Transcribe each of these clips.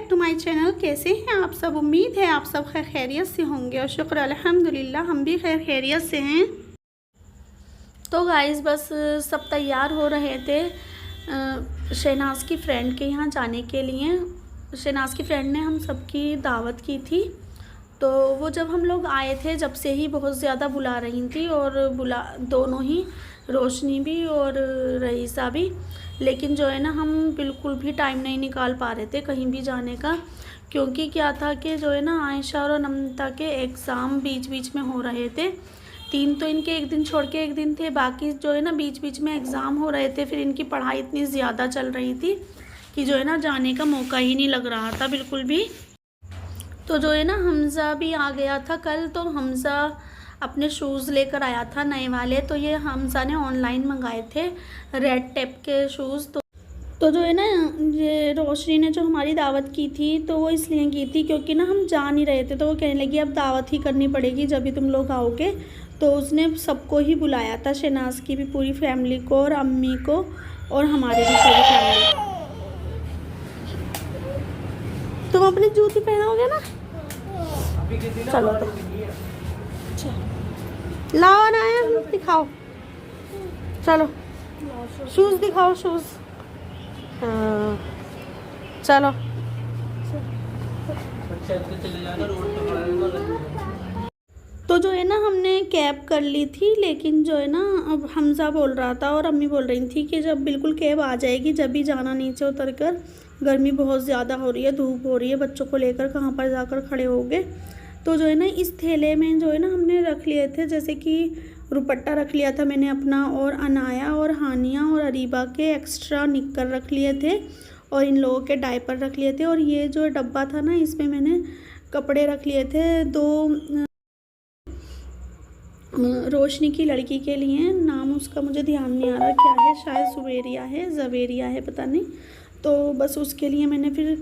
Back to my channel. कैसे हैं आप सब? उम्मीद है आप सब खैर खैरियत से होंगे और शुक्र अल्हम्दुलिल्लाह हम भी खैर खैरियत से हैं। तो गाइस बस सब तैयार हो रहे थे शहनाज की फ्रेंड के यहाँ जाने के लिए। शहनाज की फ्रेंड ने हम सबकी दावत की थी, तो वो जब हम लोग आए थे जब से ही बहुत ज़्यादा बुला रही थी और दोनों ही, रोशनी भी और रईसा भी। लेकिन जो है ना हम बिल्कुल भी टाइम नहीं निकाल पा रहे थे कहीं भी जाने का, क्योंकि क्या था कि जो है ना आयशा और नम्रता के एग्ज़ाम बीच बीच में हो रहे थे। 3 तो इनके एक दिन छोड़ के एक दिन थे, बाकी जो है ना बीच बीच में एग्ज़ाम हो रहे थे। फिर इनकी पढ़ाई इतनी ज़्यादा चल रही थी कि जो है ना जाने का मौका ही नहीं लग रहा था बिल्कुल भी। तो जो है ना हमज़ा भी आ गया था कल, तो हमज़ा अपने शूज़ लेकर आया था नए वाले। तो ये हमज़ा ने ऑनलाइन मंगाए थे रेड टेप के शूज़। तो जो है ना ये रोशनी ने जो हमारी दावत की थी तो वो इसलिए की थी क्योंकि ना हम जा नहीं रहे थे, तो वो कहने लगी अब दावत ही करनी पड़ेगी जब भी तुम लोग आओगे। तो उसने सबको ही बुलाया था, शहनाज की भी पूरी फैमिली को और अम्मी को और हमारी भी पूरी फैमिली को। तुम अपनी जूती पहनोगे ना? चलो तो लाओ ना, दिखाओ, चलो शूज़ दिखाओ, शूज़। हाँ चलो। तो जो है ना हमने कैब कर ली थी, लेकिन जो है ना अब हमज़ा बोल रहा था और अम्मी बोल रही थी कि जब बिल्कुल कैब आ जाएगी जब भी जाना नीचे उतर कर। गर्मी बहुत ज़्यादा हो रही है, धूप हो रही है, बच्चों को लेकर कहाँ पर जाकर खड़े होगे। तो जो है ना इस थैले में जो है ना हमने रख लिए थे, जैसे कि दुपट्टा रख लिया था मैंने अपना, और अनाया और हानिया और अरीबा के एक्स्ट्रा निक्कर रख लिए थे और इन लोगों के डायपर रख लिए थे। और ये जो डब्बा था ना इसमें मैंने कपड़े रख लिए थे 2 रोशनी की लड़की के लिए, नाम उसका मुझे ध्यान नहीं आ रहा क्या है, शायद सुवेरिया है, जवेरिया है, पता नहीं। तो बस उसके लिए मैंने फिर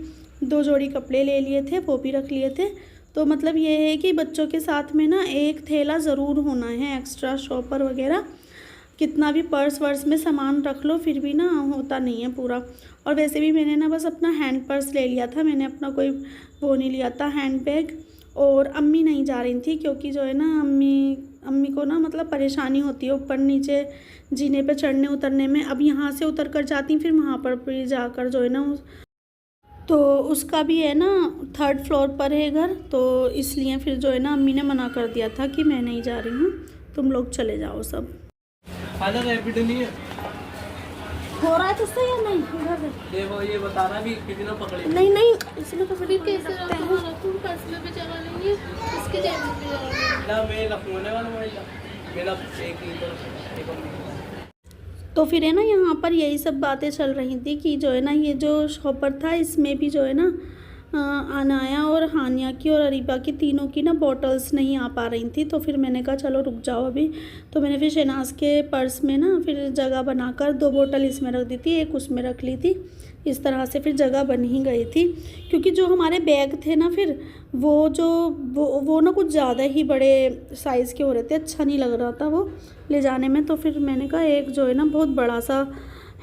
2 जोड़ी कपड़े ले लिए थे, वो भी रख लिए थे। तो मतलब ये है कि बच्चों के साथ में ना एक थैला ज़रूर होना है, एक्स्ट्रा शॉपर वगैरह। कितना भी पर्स वर्स में सामान रख लो फिर भी ना होता नहीं है पूरा। और वैसे भी मैंने ना बस अपना हैंड पर्स ले लिया था, मैंने अपना कोई वो नहीं लिया था हैंड बैग। और अम्मी नहीं जा रही थी क्योंकि जो है ना अम्मी को ना मतलब परेशानी होती है ऊपर नीचे जीने पे चढ़ने उतरने में। अब यहाँ से उतर कर जाती फिर वहाँ पर भी जाकर जो है ना, तो उसका भी है ना 3rd फ्लोर पर है घर, तो इसलिए फिर जो है ना अम्मी ने मना कर दिया था कि मैं नहीं जा रही हूँ, तुम लोग चले जाओ सब। नहीं है हो रहा है तुझसे या नहीं? इधर ये बताना भी कितना पकड़े। नहीं इसलिए तो फिर कैसे तुम पर्स में भी चला लेंगे, इसके जेब में भी चला लेंगे ना, मैं लखनऊ वाला मोबाइल मेरा एक ही तो फिर है ना यहाँ पर यही सब बातें चल रही थी कि जो है ना ये जो शॉपर था इसमें भी जो है ना अनाया और हानिया की और अरीबा की तीनों की ना बॉटल्स नहीं आ पा रही थी। तो फिर मैंने कहा चलो रुक जाओ अभी। तो मैंने फिर शहनाज के पर्स में ना फिर जगह बनाकर 2 बोतल इसमें रख दी थी, एक उसमें रख ली थी। इस तरह से फिर जगह बन ही गई थी, क्योंकि जो हमारे बैग थे ना फिर वो ना कुछ ज़्यादा ही बड़े साइज़ के हो रहे थे, अच्छा नहीं लग रहा था वो ले जाने में। तो फिर मैंने कहा एक जो है ना बहुत बड़ा सा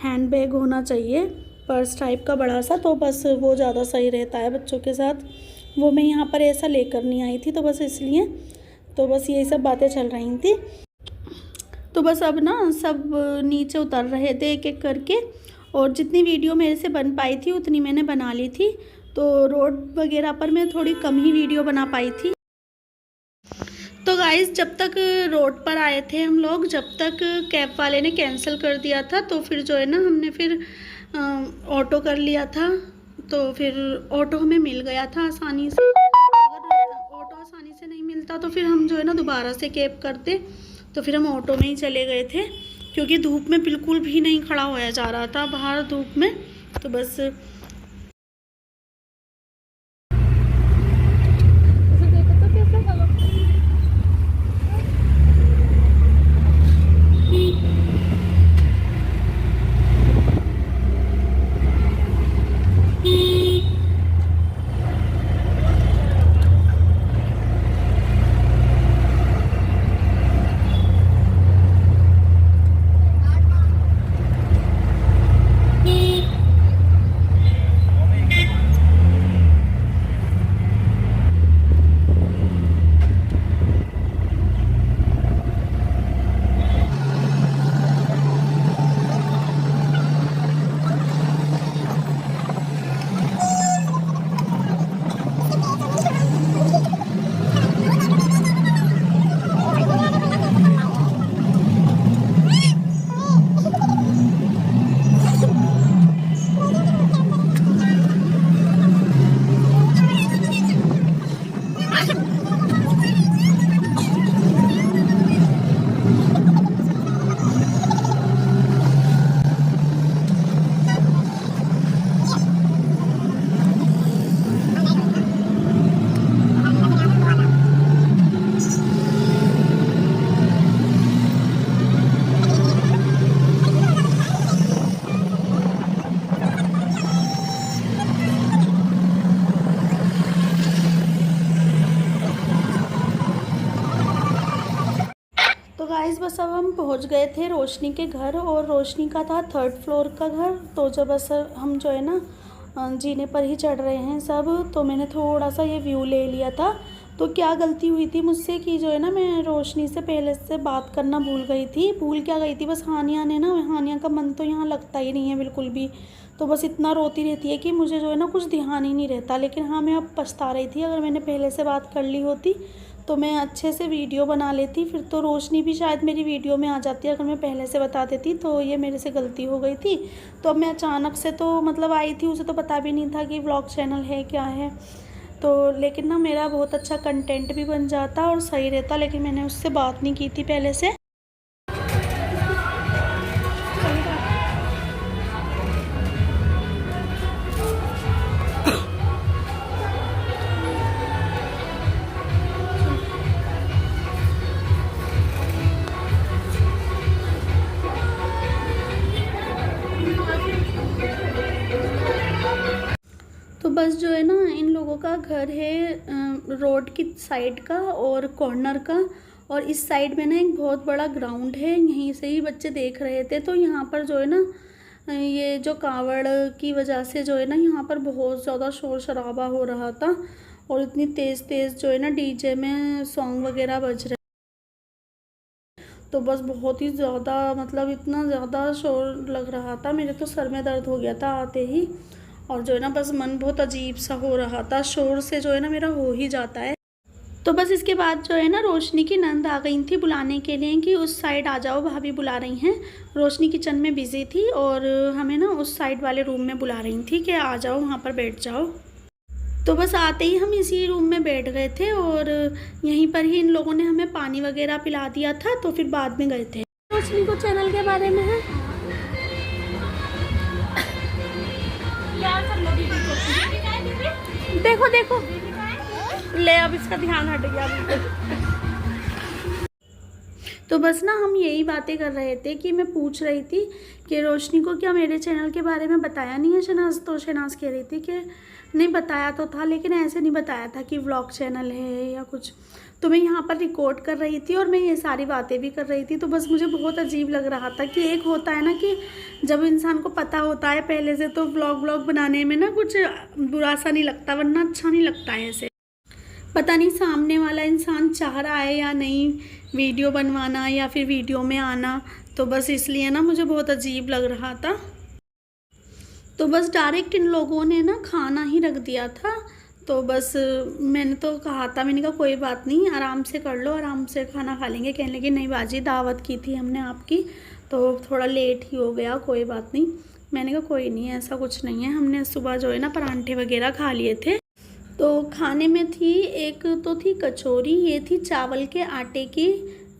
हैंड बैग होना चाहिए, पर्स टाइप का बड़ा सा, तो बस वो ज़्यादा सही रहता है बच्चों के साथ। वो मैं यहाँ पर ऐसा लेकर नहीं आई थी, तो बस इसलिए तो बस यही सब बातें चल रही थी। तो बस अब ना सब नीचे उतर रहे थे एक एक करके, और जितनी वीडियो मेरे से बन पाई थी उतनी मैंने बना ली थी। तो रोड वगैरह पर मैं थोड़ी कम ही वीडियो बना पाई थी। तो गाइज़ जब तक रोड पर आए थे हम लोग, जब तक कैब वाले ने कैंसिल कर दिया था, तो फिर जो है ना हमने फिर ऑटो कर लिया था। तो फिर ऑटो हमें मिल गया था आसानी से। अगर ऑटो आसानी से नहीं मिलता तो फिर हम जो है ना दोबारा से कैब करते। तो फिर हम ऑटो में ही चले गए थे, क्योंकि धूप में बिल्कुल भी नहीं खड़ा होया जा रहा था बाहर धूप में। तो बस बस अब हम पहुंच गए थे रोशनी के घर, और रोशनी का था 3rd फ्लोर का घर। तो जब बस हम जो है ना जीने पर ही चढ़ रहे हैं सब, तो मैंने थोड़ा सा ये व्यू ले लिया था। तो क्या गलती हुई थी मुझसे कि जो है ना मैं रोशनी से पहले से बात करना भूल गई थी। भूल क्या गई थी, बस हानिया ने ना, हानिया का मन तो यहाँ लगता ही नहीं है बिल्कुल भी। तो बस इतना रोती रहती है कि मुझे जो है ना कुछ ध्यान ही नहीं रहता। लेकिन हाँ, मैं अब पछता रही थी, अगर मैंने पहले से बात कर ली होती तो मैं अच्छे से वीडियो बना लेती, फिर तो रोशनी भी शायद मेरी वीडियो में आ जाती अगर मैं पहले से बता देती। तो ये मेरे से गलती हो गई थी। तो अब मैं अचानक से तो मतलब आई थी, उसे तो पता भी नहीं था कि व्लॉग चैनल है क्या है। तो लेकिन ना मेरा बहुत अच्छा कंटेंट भी बन जाता और सही रहता, लेकिन मैंने उससे बात नहीं की थी पहले से। तो बस जो है ना इन लोगों का घर है रोड की साइड का और कॉर्नर का, और इस साइड में ना एक बहुत बड़ा ग्राउंड है, यहीं से ही बच्चे देख रहे थे। तो यहाँ पर जो है ना ये जो कावड़ की वजह से जो है ना यहाँ पर बहुत ज़्यादा शोर शराबा हो रहा था, और इतनी तेज़ तेज़ जो है ना डीजे में सॉन्ग वगैरह बज रहे। तो बस बहुत ही ज़्यादा मतलब इतना ज़्यादा शोर लग रहा था, मेरे तो सर में दर्द हो गया था आते ही। और जो है ना बस मन बहुत अजीब सा हो रहा था, शोर से जो है ना मेरा हो ही जाता है। तो बस इसके बाद जो है ना रोशनी की नंद आ गई थी बुलाने के लिए कि उस साइड आ जाओ, भाभी बुला रही हैं। रोशनी किचन में बिज़ी थी और हमें ना उस साइड वाले रूम में बुला रही थी कि आ जाओ वहाँ पर बैठ जाओ। तो बस आते ही हम इसी रूम में बैठ गए थे, और यहीं पर ही इन लोगों ने हमें पानी वगैरह पिला दिया था। तो फिर बाद में गए थे। रोशनी को चैनल के बारे में है, देखो देखो ले, अब इसका ध्यान हट गया बिल्कुल। तो बस ना हम यही बातें कर रहे थे कि मैं पूछ रही थी कि रोशनी को क्या मेरे चैनल के बारे में बताया नहीं है शहनाज। तो शहनाज कह रही थी कि नहीं बताया तो था, लेकिन ऐसे नहीं बताया था कि व्लॉग चैनल है या कुछ। तो मैं यहाँ पर रिकॉर्ड कर रही थी और मैं ये सारी बातें भी कर रही थी। तो बस मुझे बहुत अजीब लग रहा था कि एक होता है ना कि जब इंसान को पता होता है पहले से, तो व्लॉग बनाने में ना कुछ बुरा सा नहीं लगता, वरना अच्छा नहीं लगता है ऐसे। पता नहीं सामने वाला इंसान चाह रहा है या नहीं वीडियो बनवाना या फिर वीडियो में आना, तो बस इसलिए ना मुझे बहुत अजीब लग रहा था। तो बस डायरेक्ट इन लोगों ने ना खाना ही रख दिया था। तो बस मैंने तो कहा था, मैंने कहा कोई बात नहीं, आराम से कर लो, आराम से खाना खा लेंगे। कहने लगी नहीं बाजी, दावत की थी हमने आपकी, तो थोड़ा लेट ही हो गया, कोई बात नहीं। मैंने कहा कोई नहीं, ऐसा कुछ नहीं है, हमने सुबह जो है ना परांठे वगैरह खा लिए थे। तो खाने में थी एक तो थी कचौरी, ये थी चावल के आटे की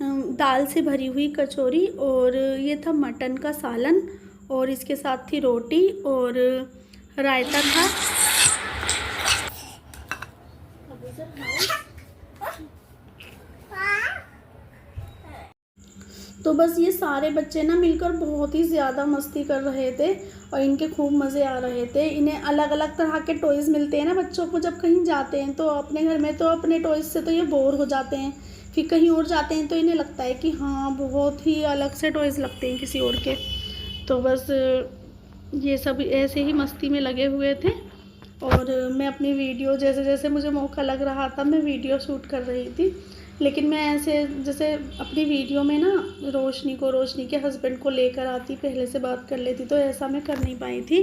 दाल से भरी हुई कचौरी, और ये था मटन का सालन, और इसके साथ थी रोटी और रायता था। तो बस ये सारे बच्चे ना मिलकर बहुत ही ज़्यादा मस्ती कर रहे थे और इनके खूब मज़े आ रहे थे। इन्हें अलग अलग तरह के टॉयज़ मिलते हैं ना बच्चों को, जब कहीं जाते हैं तो अपने घर में तो अपने टॉयज़ से तो ये बोर हो जाते हैं, फिर कहीं और जाते हैं तो इन्हें लगता है कि हाँ बहुत ही अलग से टॉयज़ लगते हैं किसी और के। तो बस ये सब ऐसे ही मस्ती में लगे हुए थे, और मैं अपनी वीडियो जैसे जैसे मुझे मौका लग रहा था मैं वीडियो शूट कर रही थी। लेकिन मैं ऐसे जैसे अपनी वीडियो में ना रोशनी के हस्बैंड को लेकर आती, पहले से बात कर लेती, तो ऐसा मैं कर नहीं पाई थी।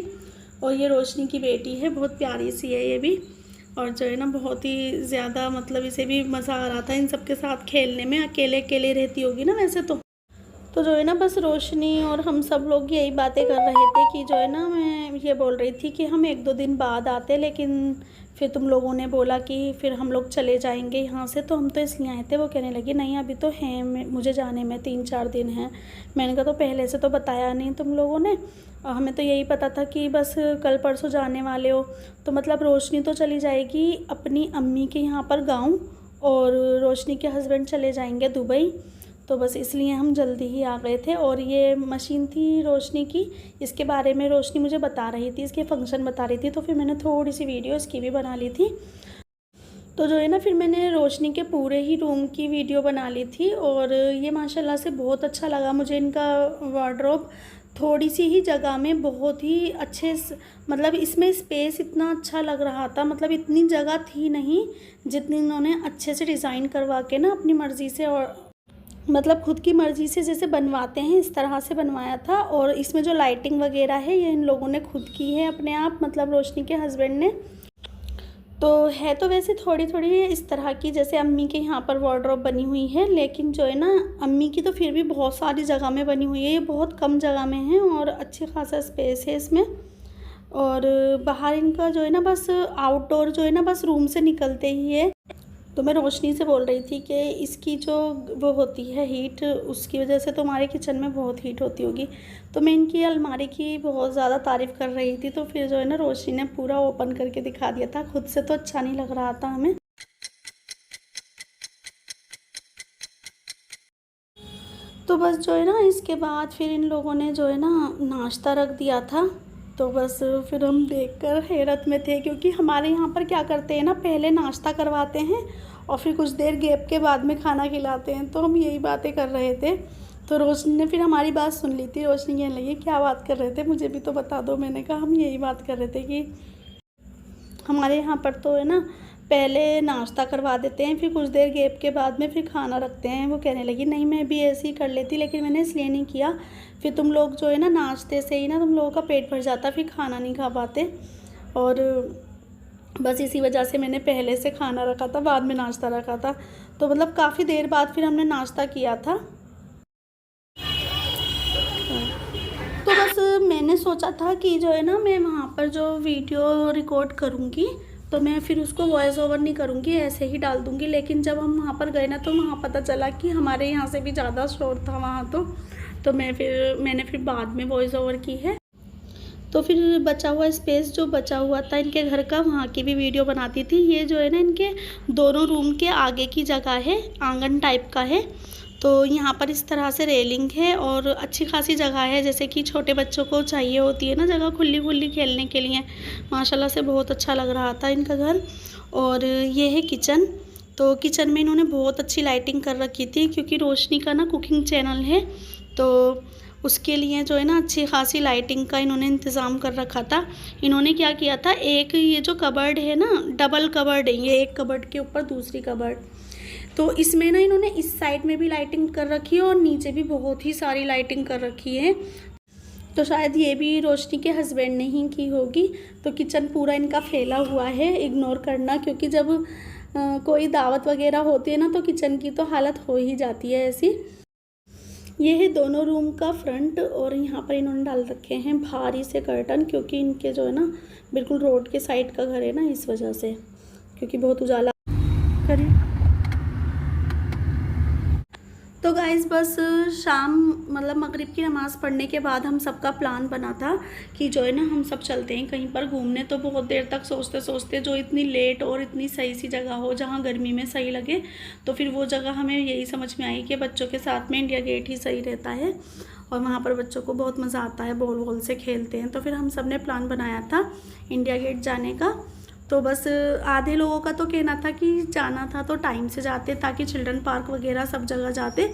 और ये रोशनी की बेटी है, बहुत प्यारी सी है ये भी, और जो है ना बहुत ही ज़्यादा मतलब इसे भी मज़ा आ रहा था इन सब के साथ खेलने में। अकेले अकेले रहती होगी ना वैसे तो जो है ना बस रोशनी और हम सब लोग यही बातें कर रहे थे कि जो है ना मैं ये बोल रही थी कि हम 1-2 दिन बाद आते, लेकिन फिर तुम लोगों ने बोला कि फिर हम लोग चले जाएंगे यहाँ से, तो हम तो इसलिए आए थे। वो कहने लगी नहीं अभी तो हैं मुझे जाने में 3-4 दिन हैं। मैंने कहा तो पहले से तो बताया नहीं तुम लोगों ने, हमें तो यही पता था कि बस कल परसों जाने वाले हो। तो मतलब रोशनी तो चली जाएगी अपनी अम्मी के यहाँ पर गाँव, और रोशनी के हस्बैंड चले जाएंगे दुबई। तो बस इसलिए हम जल्दी ही आ गए थे। और ये मशीन थी रोशनी की, इसके बारे में रोशनी मुझे बता रही थी, इसके फंक्शन बता रही थी, तो फिर मैंने थोड़ी सी वीडियो इसकी भी बना ली थी। तो जो है ना फिर मैंने रोशनी के पूरे ही रूम की वीडियो बना ली थी और ये माशाल्लाह से बहुत अच्छा लगा मुझे इनका वार्डरोब। थोड़ी सी ही जगह में बहुत ही अच्छे मतलब इसमें स्पेस इतना अच्छा लग रहा था, मतलब इतनी जगह थी नहीं जितनी इन्होंने अच्छे से डिज़ाइन करवा के ना अपनी मर्ज़ी से और मतलब खुद की मर्ज़ी से जैसे बनवाते हैं इस तरह से बनवाया था। और इसमें जो लाइटिंग वगैरह है ये इन लोगों ने खुद की है अपने आप, मतलब रोशनी के हस्बैंड ने। तो है तो वैसे थोड़ी थोड़ी इस तरह की जैसे अम्मी के यहाँ पर वार्डरोब बनी हुई है, लेकिन जो है ना अम्मी की तो फिर भी बहुत सारी जगह में बनी हुई है, ये बहुत कम जगह में है और अच्छी खासा स्पेस है इसमें। और बाहर इनका जो है ना बस आउटडोर जो है ना बस रूम से निकलते ही है। तो मैं रोशनी से बोल रही थी कि इसकी जो वो होती है हीट, उसकी वजह से तो हमारे किचन में बहुत हीट होती होगी। तो मैं इनकी अलमारी की बहुत ज़्यादा तारीफ़ कर रही थी, तो फिर जो है ना रोशनी ने पूरा ओपन करके दिखा दिया था, खुद से तो अच्छा नहीं लग रहा था हमें। तो बस जो है ना इसके बाद फिर इन लोगों ने जो है ना नाश्ता रख दिया था। तो बस फिर हम देखकर हैरत में थे, क्योंकि हमारे यहाँ पर क्या करते हैं ना पहले नाश्ता करवाते हैं और फिर कुछ देर गैप के बाद में खाना खिलाते हैं। तो हम यही बातें कर रहे थे, तो रोशनी ने फिर हमारी बात सुन ली थी। रोशनी कहने लगी क्या बात कर रहे थे, मुझे भी तो बता दो। मैंने कहा हम यही बात कर रहे थे कि हमारे यहाँ पर तो है ना पहले नाश्ता करवा देते हैं, फिर कुछ देर गैप के बाद में फिर खाना रखते हैं। वो कहने लगी नहीं मैं भी ऐसे ही कर लेती, लेकिन मैंने इसलिए नहीं किया, फिर तुम लोग जो है ना नाश्ते से ही ना तुम लोगों का पेट भर जाता, फिर खाना नहीं खा पाते। और बस इसी वजह से मैंने पहले से खाना रखा था, बाद में नाश्ता रखा था। तो मतलब काफ़ी देर बाद फिर हमने नाश्ता किया था। तो बस मैंने सोचा था कि जो है ना मैं वहाँ पर जो वीडियो रिकॉर्ड करूँगी तो मैं फिर उसको वॉइस ओवर नहीं करूँगी, ऐसे ही डाल दूँगी। लेकिन जब हम वहाँ पर गए ना तो वहाँ पता चला कि हमारे यहाँ से भी ज़्यादा शोर था वहाँ। तो मैंने फिर बाद में वॉइस ओवर की है। तो फिर बचा हुआ स्पेस जो बचा हुआ था इनके घर का, वहाँ की भी वीडियो बनाती थी। ये जो है ना इनके दोनों रूम के आगे की जगह है, आंगन टाइप का है। तो यहाँ पर इस तरह से रेलिंग है और अच्छी खासी जगह है, जैसे कि छोटे बच्चों को चाहिए होती है ना जगह खुली खुली खेलने के लिए। माशाल्लाह से बहुत अच्छा लग रहा था इनका घर। और ये है किचन। तो किचन में इन्होंने बहुत अच्छी लाइटिंग कर रखी थी, क्योंकि रोशनी का ना कुकिंग चैनल है, तो उसके लिए जो है ना अच्छी खासी लाइटिंग का इन्होंने इंतज़ाम कर रखा था। इन्होंने क्या किया था, एक ये जो कबर्ड है ना डबल कबर्ड है, ये एक कबर्ड के ऊपर दूसरी कबर्ड, तो इसमें ना इन्होंने इस साइड में भी लाइटिंग कर रखी है और नीचे भी बहुत ही सारी लाइटिंग कर रखी है। तो शायद ये भी रोशनी के हस्बैंड ने ही की होगी। तो किचन पूरा इनका फैला हुआ है, इग्नोर करना, क्योंकि जब कोई दावत वगैरह होती है ना तो किचन की तो हालत हो ही जाती है ऐसी। ये है दोनों रूम का फ्रंट और यहाँ पर इन्होंने डाल रखे हैं भारी से कर्टन, क्योंकि इनके जो है ना बिल्कुल रोड के साइड का घर है ना, इस वजह से, क्योंकि बहुत उजाला करिए। तो गाइज़ बस शाम मतलब मगरिब की नमाज़ पढ़ने के बाद हम सबका प्लान बना था कि जो है ना हम सब चलते हैं कहीं पर घूमने। तो बहुत देर तक सोचते सोचते जो इतनी लेट और इतनी सही सी जगह हो जहाँ गर्मी में सही लगे, तो फिर वो जगह हमें यही समझ में आई कि बच्चों के साथ में इंडिया गेट ही सही रहता है और वहाँ पर बच्चों को बहुत मज़ा आता है, बॉल वॉल से खेलते हैं। तो फिर हम सब ने प्लान बनाया था इंडिया गेट जाने का। तो बस आधे लोगों का तो कहना था कि जाना था तो टाइम से जाते ताकि चिल्ड्रन पार्क वगैरह सब जगह जाते,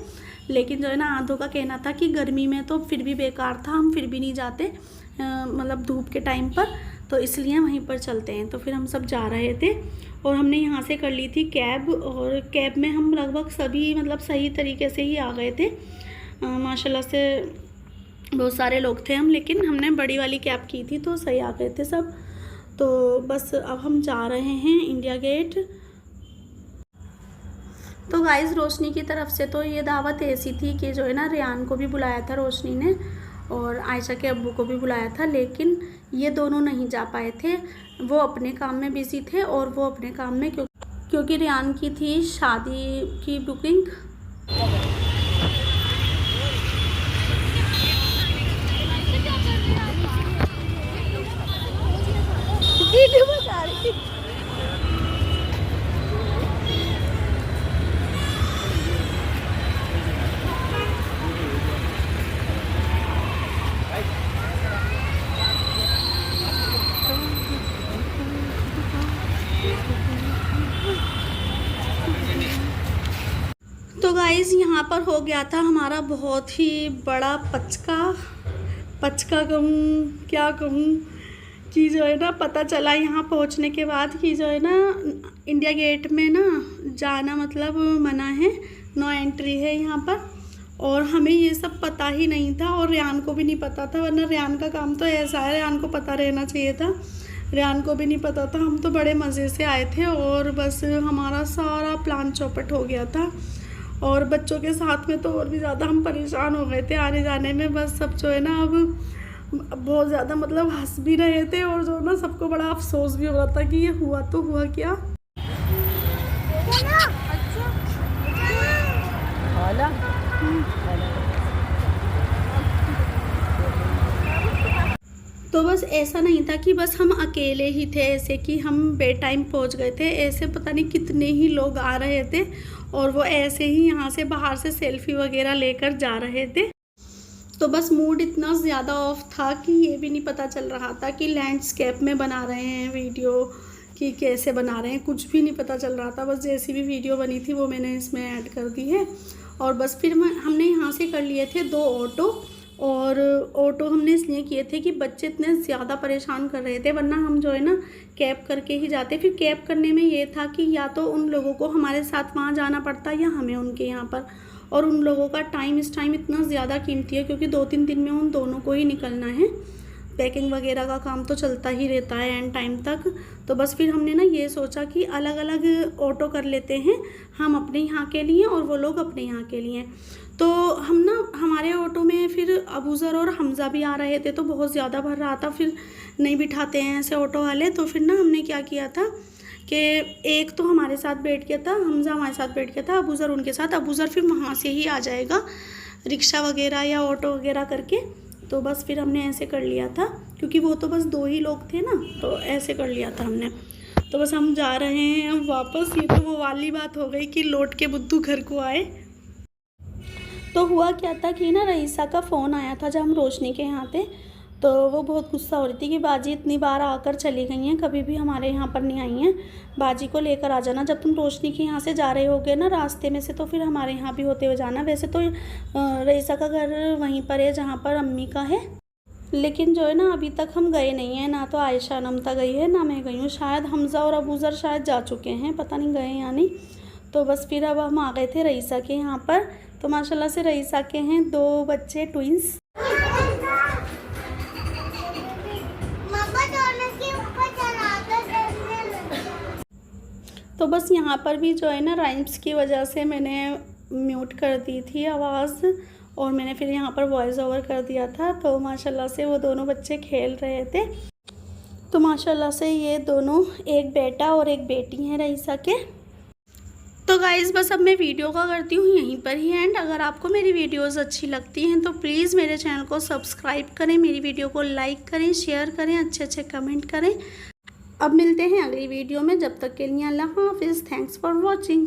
लेकिन जो है ना आधों का कहना था कि गर्मी में तो फिर भी बेकार था, हम फिर भी नहीं जाते मतलब धूप के टाइम पर, तो इसलिए वहीं पर चलते हैं। तो फिर हम सब जा रहे थे और हमने यहाँ से कर ली थी कैब, और कैब में हम लगभग सभी मतलब सही तरीके से ही आ गए थे। माशाल्लाह से बहुत सारे लोग थे हम, लेकिन हमने बड़ी वाली कैब की थी तो सही आ गए थे सब। तो बस अब हम जा रहे हैं इंडिया गेट। तो गाइस रोशनी की तरफ से तो ये दावत ऐसी थी कि जो है ना रियान को भी बुलाया था रोशनी ने और आयशा के अब्बू को भी बुलाया था, लेकिन ये दोनों नहीं जा पाए थे, वो अपने काम में बिजी थे और वो अपने काम में क्योंकि रियान की थी शादी की बुकिंग। तो गाइज़ यहाँ पर हो गया था हमारा बहुत ही बड़ा पचका कहूँ क्या कहूँ कि जो है ना पता चला यहाँ पहुँचने के बाद कि जो है ना इंडिया गेट में ना जाना मतलब मना है, नो एंट्री है यहाँ पर। और हमें ये सब पता ही नहीं था और रेहान को भी नहीं पता था, वरना रेहान का काम तो ऐसा है, रेहान को पता रहना चाहिए था। रेहान को भी नहीं पता था। हम तो बड़े मज़े से आए थे और बस हमारा सारा प्लान चौपट हो गया था। और बच्चों के साथ में तो और भी ज़्यादा हम परेशान हो गए थे आने जाने में। बस सब जो है ना अब बहुत ज़्यादा मतलब हंस भी रहे थे और जो ना सबको बड़ा अफसोस भी हो रहा था कि ये हुआ तो हुआ क्या। तो बस ऐसा नहीं था कि बस हम अकेले ही थे, ऐसे कि हम बे टाइम पहुंच गए थे। ऐसे पता नहीं कितने ही लोग आ रहे थे और वो ऐसे ही यहाँ से बाहर से सेल्फी वगैरह लेकर जा रहे थे। तो बस मूड इतना ज़्यादा ऑफ था कि ये भी नहीं पता चल रहा था कि लैंडस्केप में बना रहे हैं वीडियो कि कैसे बना रहे हैं, कुछ भी नहीं पता चल रहा था। बस जैसी भी वीडियो बनी थी वो मैंने इसमें ऐड कर दी है। और बस फिर हमने यहाँ से कर लिए थे 2 ऑटो। और ऑटो हमने इसलिए किए थे कि बच्चे इतने ज़्यादा परेशान कर रहे थे, वरना हम जो है ना कैब करके ही जाते। फिर कैब करने में ये था कि या तो उन लोगों को हमारे साथ वहाँ जाना पड़ता या हमें उनके यहाँ पर, और उन लोगों का टाइम इस टाइम इतना ज़्यादा कीमती है क्योंकि 2-3 दिन में उन दोनों को ही निकलना है। पैकिंग वगैरह का काम तो चलता ही रहता है एंड टाइम तक। तो बस फिर हमने ना ये सोचा कि अलग अलग ऑटो कर लेते हैं, हम अपने यहाँ के लिए और वो लोग अपने यहाँ के लिए। तो हम ना हमारे ऑटो में फिर अबूज़र और हमज़ा भी आ रहे थे, तो बहुत ज़्यादा भर रहा था, फिर नहीं बिठाते हैं ऐसे ऑटो वाले। तो फिर ना हमने क्या किया था कि एक तो हमारे साथ बैठ गया था, हमज़ा हमारे साथ बैठ गया था, अबूज़र उनके साथ। अबूज़र फिर वहाँ से ही आ जाएगा रिक्शा वगैरह या ऑटो वगैरह करके। तो बस फिर हमने ऐसे कर लिया था क्योंकि वो तो बस 2 ही लोग थे ना, तो ऐसे कर लिया था हमने। तो बस हम जा रहे हैं अब वापस। ये तो वो वाली बात हो गई कि लौट के बुद्धू घर को आए। तो हुआ क्या था कि ना रईसा का फ़ोन आया था जब हम रोशनी के यहाँ थे। तो वो बहुत गुस्सा हो रही थी कि बाजी इतनी बार आकर चली गई हैं, कभी भी हमारे यहाँ पर नहीं आई हैं, बाजी को लेकर आ जाना। जब तुम रोशनी के यहाँ से जा रहे होगे ना रास्ते में से, तो फिर हमारे यहाँ भी होते हुए जाना। वैसे तो रईसा का घर वहीं पर है जहाँ पर अम्मी का है, लेकिन जो है ना अभी तक हम गए नहीं हैं। ना तो आयशा नमता गई है ना मैं गई हूँ। शायद हमज़ा और अबूज़र शायद जा चुके हैं, पता नहीं गए या नहीं। तो बस फिर अब हम आ गए थे रईसा के यहाँ पर। तो माशाल्लाह से रईसा के हैं 2 बच्चे ट्विंस। तो बस यहाँ पर भी जो है ना राइम्स की वजह से मैंने म्यूट कर दी थी आवाज़, और मैंने फिर यहाँ पर वॉइस ओवर कर दिया था। तो माशाल्लाह से वो दोनों बच्चे खेल रहे थे। तो माशाल्लाह से ये दोनों, एक बेटा और एक बेटी हैं रईसा के। तो गाइज़ बस अब मैं वीडियो का करती हूँ यहीं पर ही एंड। अगर आपको मेरी वीडियोस अच्छी लगती हैं तो प्लीज़ मेरे चैनल को सब्सक्राइब करें, मेरी वीडियो को लाइक करें, शेयर करें, अच्छे कमेंट करें। अब मिलते हैं अगली वीडियो में, जब तक के लिए अल्लाह हाफिज़। Thanks for watching.